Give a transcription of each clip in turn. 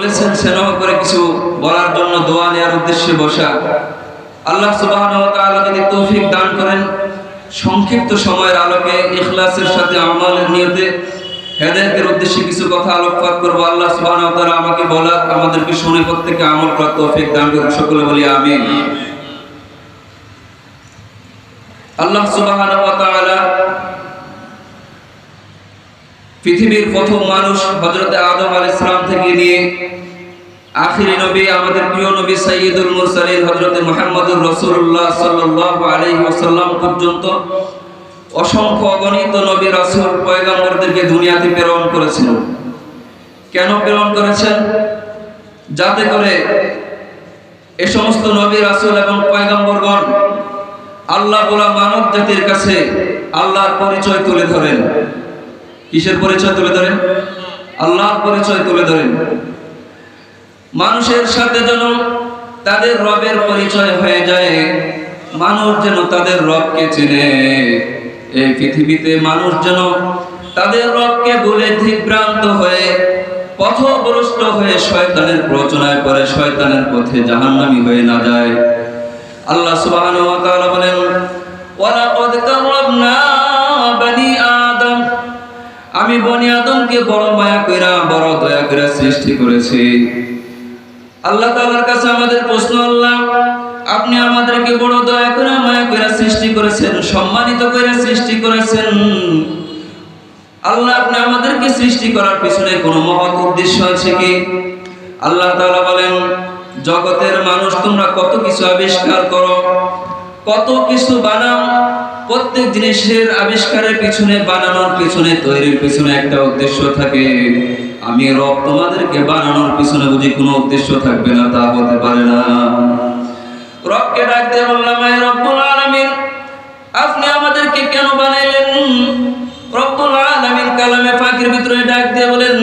বলেছেন স্নেহ করে কিছু বলার জন্য, দোয়া নেওয়ার উদ্দেশ্যে বসা। আল্লাহ সুবহানাহু ওয়া তাআলা যদি তৌফিক দান করেন, সংক্ষিপ্ত সময়ের আলোকে ইখলাসের সাথে আমালের নিয়তে হেদায়েতের উদ্দেশ্যে কিছু কথা আলোকপাত করব। আল্লাহ সুবহানাহু ওয়া তাআলা আমাকে বলা, আমাদেরকে শুনে প্রত্যেককে আমল করার তৌফিক দান করুন। সকলে বলি আমিন। আল্লাহ সুবহানাহু ওয়া তাআলা পৃথিবীর প্রথম মানুষ হযরত আদম আলাইহিস সালাম থেকে নিয়ে আখিরি নবী, আমাদের প্রিয় নবী সাইয়্যিদুল মুরসালিন হযরত মুহাম্মদুর রাসূলুল্লাহ সাল্লাল্লাহু আলাইহি ওয়াসাল্লাম পর্যন্ত অসংখ্য অগণিত নবী রাসূল পয়গম্বরদেরকে দুনিয়াতে প্রেরণ করেছেন। কেন প্রেরণ করেছেন? যাতে করে এই সমস্ত নবী রাসূল এবং পয়গম্বরগণ আল্লাহ বলা মানব জাতির কাছে আল্লাহর পরিচয় তুলে ধরেন। কিসের পরিচয় তুলে ধরেন? আল্লাহর পরিচয় তুলে ধরেন। মানুষের সাথে যেন তাদের রবের পরিচয় হয়ে যায়, মানুষ যেন তাদের রবকে চেনে। এই পৃথিবীতে মানুষ যেন তাদের রবকে বলে বিভ্রান্ত হয়ে পথভ্রষ্ট হয়ে শয়তানের প্ররোচনায় পড়ে শয়তানের পথে জাহান্নামী হয়ে না যায়। আল্লাহ সুবহানাহু ওয়া তাআলা বলেন, ওয়ালাকাদ কাররামনা বানি আদম, আমি বনি আদমকে বড় মায়া কইরা বড় দয়া কইরা সৃষ্টি করেছি। আল্লাহ তাআলার কাছে আমাদের প্রশ্ন, আল্লাহ আপনি আমাদেরকে বড় দয়া করে মায়া করে সৃষ্টি করেছেন, সম্মানিত করে সৃষ্টি করেছেন। আল্লাহ আপনি আমাদেরকে সৃষ্টি করার পিছনে কোনো মহৎ উদ্দেশ্য আছে কি? আল্লাহ তাআলা বলেন, জগতের মানুষ তোমরা কত কিছু আবিষ্কার করো, কত কিছু বানাও, প্রত্যেক জিনিসের আবিষ্কারের পিছনে, বানানোর পিছনে, তৈরির পিছনে একটা উদ্দেশ্য থাকে। আমি রব তোমাদেরকে বানানোর পিছনে বুঝি কোনো উদ্দেশ্য থাকবে না? তা হতে পারে না। রবকে ডাক দিয়ে বললাম, হে রব্বুল আলামিন, আপনি আমাদেরকে কেন বানাইলেন? রব্বুল আলামিন কালামে পাকের ভিতরে ডাক দিয়ে বলেন,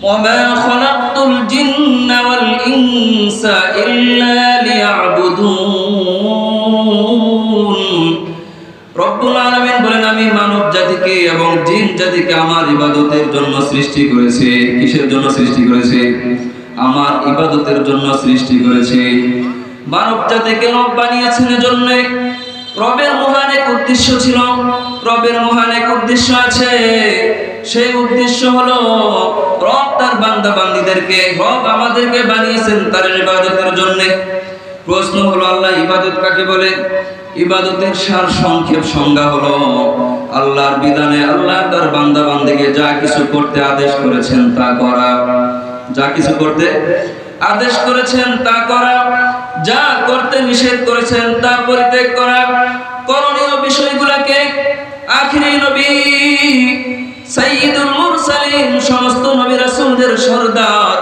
ওয়ামা খালাকতুল জিন্না ওয়াল ইনসা ইল্লা লিয়াবুদুন। রব্বুল আলামিন বলেন, আমি মানব জাতিকে এবং জিন জাতিকে আমার ইবাদতের জন্য সৃষ্টি করেছি। কিসের জন্য সৃষ্টি করেছে? আমার ইবাদতের জন্য সৃষ্টি করেছে। মানব জাতিকে রব বানিয়েছেন এজন্য রবের মহান এক উদ্দেশ্য ছিল, রবের মহান এক উদ্দেশ্য আছে। সেই উদ্দেশ্য হলো রব তার বান্দা বান্দীদেরকে, রব আমাদেরকে বানিয়েছেন তার ইবাদতের জন্য। প্রশ্ন হলো, আল্লাহ ইবাদত কাকে বলে? ইবাদতের সার সংক্ষেপ সংজ্ঞা হলো আল্লাহর বিধানে আল্লাহ তার বান্দা বান্দীকে যা কিছু করতে আদেশ করেছেন তা করা, যা কিছু করতে আদেশ করেছেন তা করা, যা করতে নিষেধ করেছেন তা পরিত্যাগ করা। করণীয় বিষয়গুলোকে আখিরি নবী সাইয়্যিদুল মুরসালিন, সমস্ত নবী রাসূলদের সরদার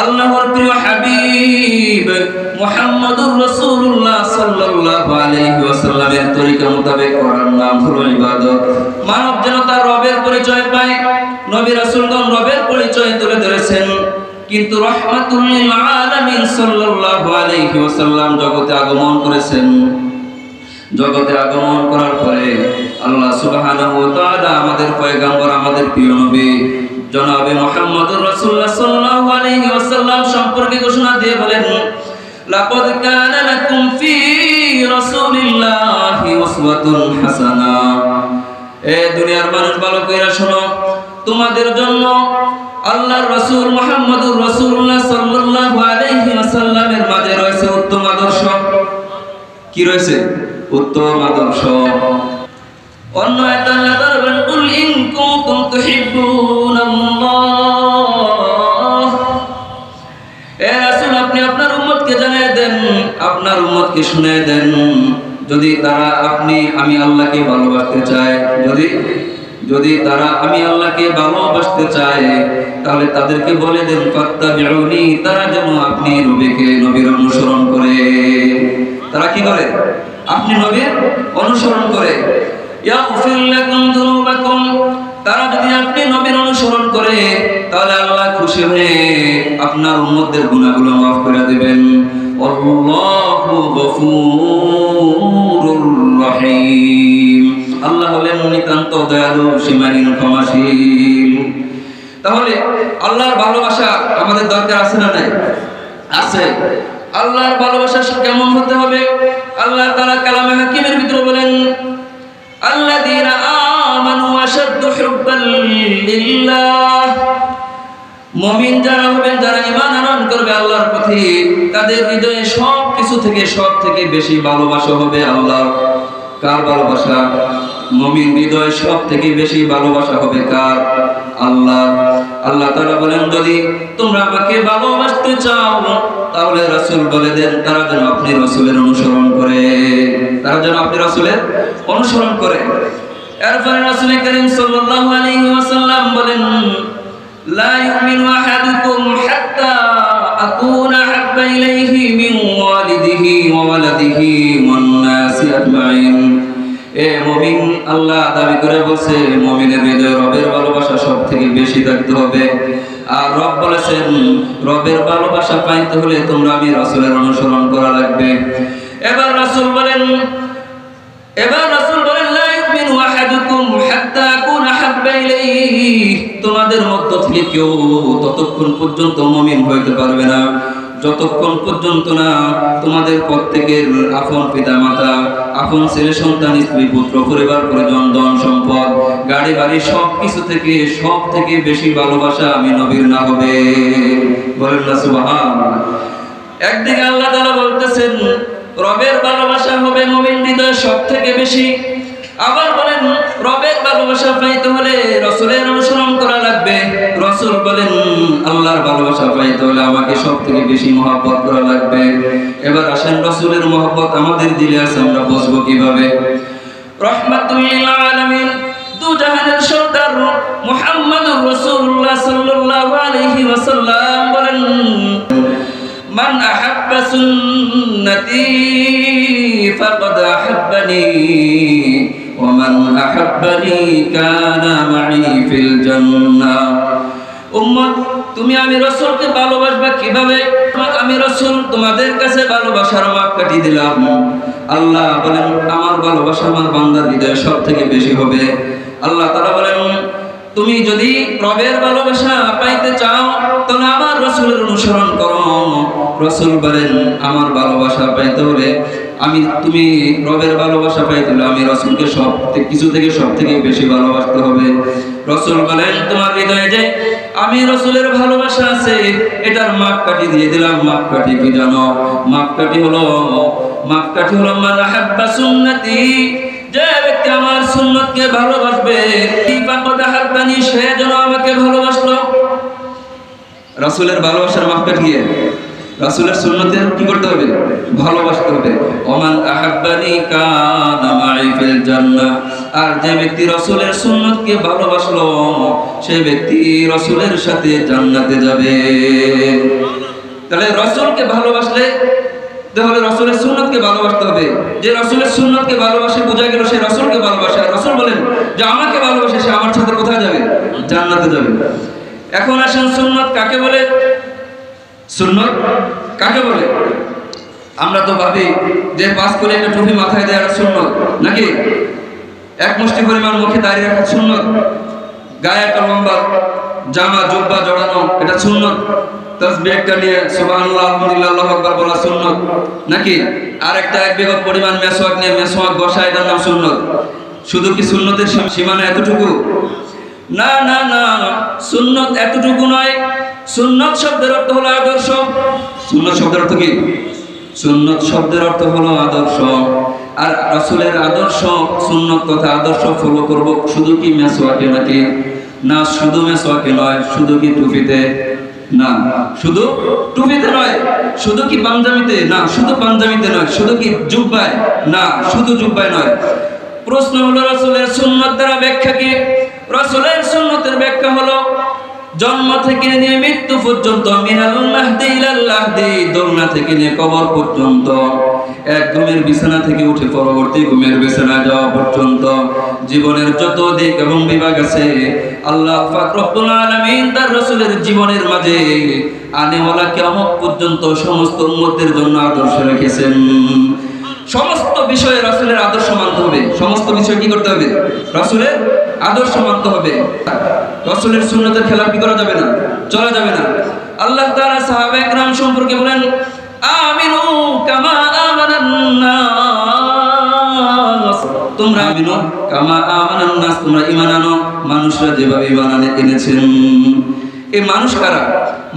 আল্লাহর প্রিয় হাবিব মুহাম্মদুর রাসূলুল্লাহ সাল্লাল্লাহু আলাইহি ওয়াসাল্লামের তরিকা মোতাবেক করার নাম হলো ইবাদত। মানব যেন তার রবের পরিচয় পায়, নবী রাসূলগণ রবের পরিচয় তুলে ধরেছেন। কিন্তু রাহমাতুল লিল আলামিন সাল্লাল্লাহু আলাইহি ওয়াসাল্লাম জগতে আগমন করেছেন। জগতে আগমন করার পরে আল্লাহ সুবহানাহু ওয়া তাআলা আমাদের পয়গম্বর, আমাদের প্রিয় নবী জনাবে মুহাম্মদুর রাসূলুল্লাহ সাল্লাল্লাহু আলাইহি ওয়াসাল্লাম সম্পর্কে ঘোষণা দিয়ে বলেন, লাকাদ কানা লাকুম ফি রাসূলিল্লাহি উসওয়াতুন হাসানা। এ দুনিয়ার মানুষ ভালো কইরা শোনো, তোমাদের জন্য আল্লাহর রাসূল মুহাম্মদুর রাসূলুল্লাহ সাল্লাল্লাহু আলাইহি ওয়াসাল্লামের মাঝে রয়েছে উত্তম আদর্শ। কি রয়েছে? উত্তম আদর্শ। অন্য আয়াতে আল্লাহ তাআলা বলেন, কুল ইন কুনতুম তুহিব্বুনাল্লাহ। এ রাসূল আপনি আপনার উম্মতকে জানিয়ে দেন, আপনার উম্মতকে শুনিয়ে দেন, যদি তারা আমি আল্লাহকে ভালোবাসতে চায়, যদি তারা আমি আল্লাহকে ভালোবাসতে চায়, তাহলে তাদেরকে বলে দেন ফাত্তাবিউনি, তারা যেন আপনি নবীর অনুসরণ করে। তারা কি করে? আপনি নবীর অনুসরণ করে। ইয়াগফির লাকুম যুনুবাকুম, তারা যদি আপনি নবীর অনুসরণ করে তাহলে আল্লাহ খুশি হয়ে আপনার উম্মতদের গুনাহগুলো মাফ করে দিবেন। আল্লাহু গফুরুর রহিম, আল্লাহ হলেন নিতান্ত দয়ালু, সীমাহীন ক্ষমাশীল। তাহলে আল্লাহর ভালোবাসা আমাদের দরকার আছে না নাই? আছে। আল্লাহর ভালোবাসা কেমন হতে হবে? আল্লাহ তাআলা কালামে হাকিমের ভিতরে বলেন, আল্লাযীনা আমানু আশাদ্দু হুব্বান লিল্লাহ। মুমিন যারা হবে, যারা ঈমান আনয়ন করবে আল্লাহর প্রতি, তাদের হৃদয়ে সব থেকে বেশি ভালোবাসা হবে আল্লাহ। কার ভালোবাসা? মুমিন হৃদয়ে সব থেকে বেশি ভালোবাসা হবে কার? আল্লাহ। আল্লাহ তাআলা বলেন, যদি তোমরা আমাকে ভালোবাসতে চাও তাহলে রাসূল বলে দেন তারা যেন আপনি রাসূলের অনুসরণ করে, এরপরে রাসূল করিম সাল্লাল্লাহু আলাইহি ওয়াসাল্লাম বলেন, লা ইউমিনু আহাদুকুম হাত্তা আকুনা হাব্বা ইলাইহি মিন ওয়ালিদিহি ওয়া ওয়ালাদিহি ওয়ান নাসি আজমাইন। এ মুমিন, আল্লাহ দাবি করে বলছে মুমিনের হৃদয়ে রবের ভালোবাসা সবথেকে বেশি থাকতে হবে। আর রব বলেছেন রবের ভালোবাসা পাইতে হলে তোমরা আমি রাসূলের অনুসরণ করা লাগবে। এবার রাসূল বলেন লা ইউমিনু আহাদুকুম হাত্তা আকুনা হাব্বা ইলাইহি। তোমাদের মধ্য থেকে কেউ ততক্ষণ পর্যন্ত মুমিন হইতে পারবে না যতক্ষণ পর্যন্ত না তোমাদের প্রত্যেকের আপন পিতা মাতা, আপন ছেলে সন্তান, স্ত্রী পুত্র, পরিবার পরিজন, ধন সম্পদ, গাড়ি বাড়ি সব থেকে বেশি ভালোবাসা আমি নবীর না হবে। বলেন না সুবহানাল্লাহ। একদিকে আল্লাহ তাআলা বলতেছেন রবের ভালোবাসা হবে মুমিন হৃদয়ে সব থেকে বেশি, আবার বলেন রবের ভালোবাসা পাইতে হলে রাসূলের অনুসরণ করা লাগবে। রাসূল বলেন আল্লাহর ভালোবাসা পাইতে হলে আমাকে সব থেকে বেশি মহব্বত করা লাগবে। এবার আসেন রাসূলের মহব্বত আমাদের দিলে আছে, আমরা বুঝবো কিভাবে? রাহমাতুল লিল আলামিন, দু জাহানের সরদার মুহাম্মদুর রাসূলুল্লাহ সাল্লাল্লাহু আলাইহি ওয়াসাল্লাম বলেন, মান আহাব্বা সুন্নতি ফাকাদ আহাব্বানি ওয়া মান আহাব্বানি কানা মাই ফিল জান্নাহ। উম্মত, তুমি আমি রাসূলকে ভালোবাসবা কিভাবে? আমি রাসূল তোমাদের কাছে ভালোবাসার মাপকাঠি দিলাম। আল্লাহ বলেন আমার ভালোবাসা আমার বান্দার হৃদয়ে সব থেকে বেশি হবে। আল্লাহ তাআলা বলেন তুমি যদি রবের ভালোবাসা পাইতে চাও তাহলে আমার রাসূলের অনুসরণ করো। রাসূল বলেন আমার ভালোবাসা পাইতে হলে তুমি রবের ভালোবাসা পাইতে হলে আমি রাসূলকে সব থেকে বেশি ভালোবাসতে হবে। রাসূল বলেন তোমার হৃদয়ে যে আমি রাসূলের ভালোবাসা আছে এটার মাপকাঠি দিয়ে দিলাম। মাপকাঠি কি জানো? মাপকাঠি হলো মান আহাব্বা সুন্নতি, যে ব্যক্তি আমার সুন্নতকে ভালোবাসবে ফাকাদ আহাব্বানি, সে যেন আমাকে ভালোবাসলো। রাসূলের ভালোবাসার মাপকাঠি রাসূলের সুন্নতের কি করতে হবে? ভালোবাসতে হবে। ওমান আহাব্বানি কানা মাই ফিল জান্নাহ, আর যে ব্যক্তি রাসূলের সুন্নতকে ভালোবাসলো সেই ব্যক্তি রাসূলের সাথে জান্নাতে যাবে। তাহলে রাসূলকে ভালোবাসলে তাহলে রাসূলের সুন্নতকে ভালোবাসতে হবে। যে রাসূলের সুন্নতকে ভালোবাসে বোঝা গেল সে রাসূলকে ভালোবাসে। আর রাসূল বলেন যে আমাকে ভালোবাসে সে আমার সাথে কোথায় যাবে? জান্নাতে যাবে। এখন আসেন সুন্নত কাকে বলে? সুন্নত কাকে বলে? আমরা তো ভাবি যে পাস করে একটা টুপি মাথায় দেওয়া সুন্নত, নাকি এক মুষ্টি পরিমাণ মুখে দাঁড়িয়ে রাখা সুন্নত, গায়ে একটা লম্বা জামা জুব্বা জড়ানো এটা সুন্নত, তাসবিহ একটা নিয়ে সুবহানাল্লাহ আলহামদুলিল্লাহ আল্লাহু আকবার বলা সুন্নত, নাকি আর একটা এক বিঘত পরিমাণ মেসওয়াক নিয়ে মেসওয়াক বসা এটার নাম সুন্নত। শুধু কি সুন্নতের সীমানা এতটুকু? না না না, সুন্নত এতটুকু নয়। সুন্নত শব্দের অর্থ হলো আদর্শ। সুন্নত শব্দের অর্থ কি? সুন্নত শব্দের অর্থ হলো আদর্শ। আর রাসূলের আদর্শ, সুন্নত কথা আদর্শ ফলো করব শুধু কি মেসওয়াকে নাকি? না, শুধু মেসওয়াকে নয়। শুধু কি টুপিতে? না, শুধু টুপিতে নয়। শুধু কি পাঞ্জাবিতে? না, শুধু পাঞ্জাবিতে নয়। শুধু কি জুব্বায়? না, শুধু জুব্বায় নয়। প্রশ্ন হলো রাসূলের সুন্নাত দ্বারা ব্যাখ্যা কি? রাসূলের সুন্নতের ব্যাখ্যা হলো জন্ম থেকে নিয়ে মৃত্যু পর্যন্ত, মিনাল মাহদি ইলাল লাহদি, দোলনা থেকে নিয়ে কবর পর্যন্ত, এক ঘুমের বিছানা থেকে উঠে পরবর্তী ঘুমের বিছানায় যাওয়া পর্যন্ত জীবনের যত দিক এবং বিভাগ আছে আল্লাহ পাক রব্বুল আলামিন তার রাসূলের জীবনের মাঝে আনেওয়ালা কিয়ামত পর্যন্ত সমস্ত উম্মতের জন্য আদর্শ রেখেছেন। সমস্ত বিষয়ে রাসূলের আদর্শ মানতে হবে। সমস্ত বিষয় কি করতে হবে? রাসূলের আদর্শ মানতে হবে। রাসূলের সুন্নতের খেলাপ কি করা যাবে না, চলা যাবে না। আল্লাহ তাআলা সাহাবায়ে কেরাম সম্পর্কে বলেন, আমিনু কামা আমানান নাস, তোমরা আমিনু কামা আমানান নাস, তোমরা ঈমান আনো মানুষরা যেভাবে ঈমান এনেছেন। এই মানুষ কারা?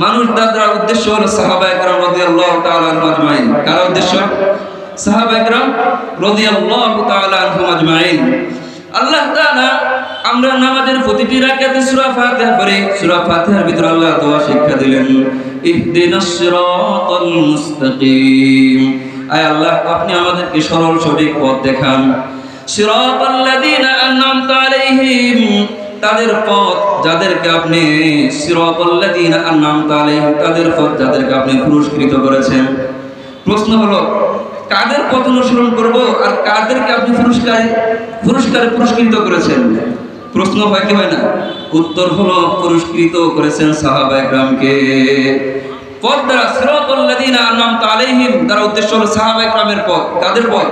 মানুষ দ্বারা উদ্দেশ্য হলো সাহাবায়ে কেরাম রাদিয়াল্লাহু তাআলা আনহুম আজমাইন। কারা উদ্দেশ্য? সাহাবায়ে কেরাম রাদিয়াল্লাহু তাআলা আনহুম আজমাইন। আল্লাহ তাআলা আমরা নামাজের প্রতিটি রাকাতে সূরা ফাতিহা পড়ি। সূরা ফাতিহার ভিতরে আল্লাহ দোয়া শিক্ষা দিলেন, ইহদিনাস সিরাতাল মুস্তাকিম। আয় আল্লাহ, আপনি আমাদেরকে সরল সঠিক পথ দেখান। সিরাতাল্লাযীনা আন'আমতা আলাইহিম, তাদের পথ যাদেরকে আপনি, সিরাতাল্লাযীনা আন'আমতা আলাইহিম, তাদের পথ যাদেরকে আপনি পুরস্কৃত করেছেন। প্রশ্ন হলো, কাদের পথ অনুসরণ করব আর কাদেরকে আপনি পুরস্কারে পুরস্কৃত করেছেন? প্রশ্ন হয় কি হয় না? উত্তর হলো, পুরস্কৃত করেছেন সাহাবায়ে কেরামকে। পথ দ্বারা সিরাতাল্লাযীনা আন'আমতা আলাইহিম দ্বারা উদ্দেশ্য হলো সাহাবায়ে কেরামের পথ। কাদের পথ?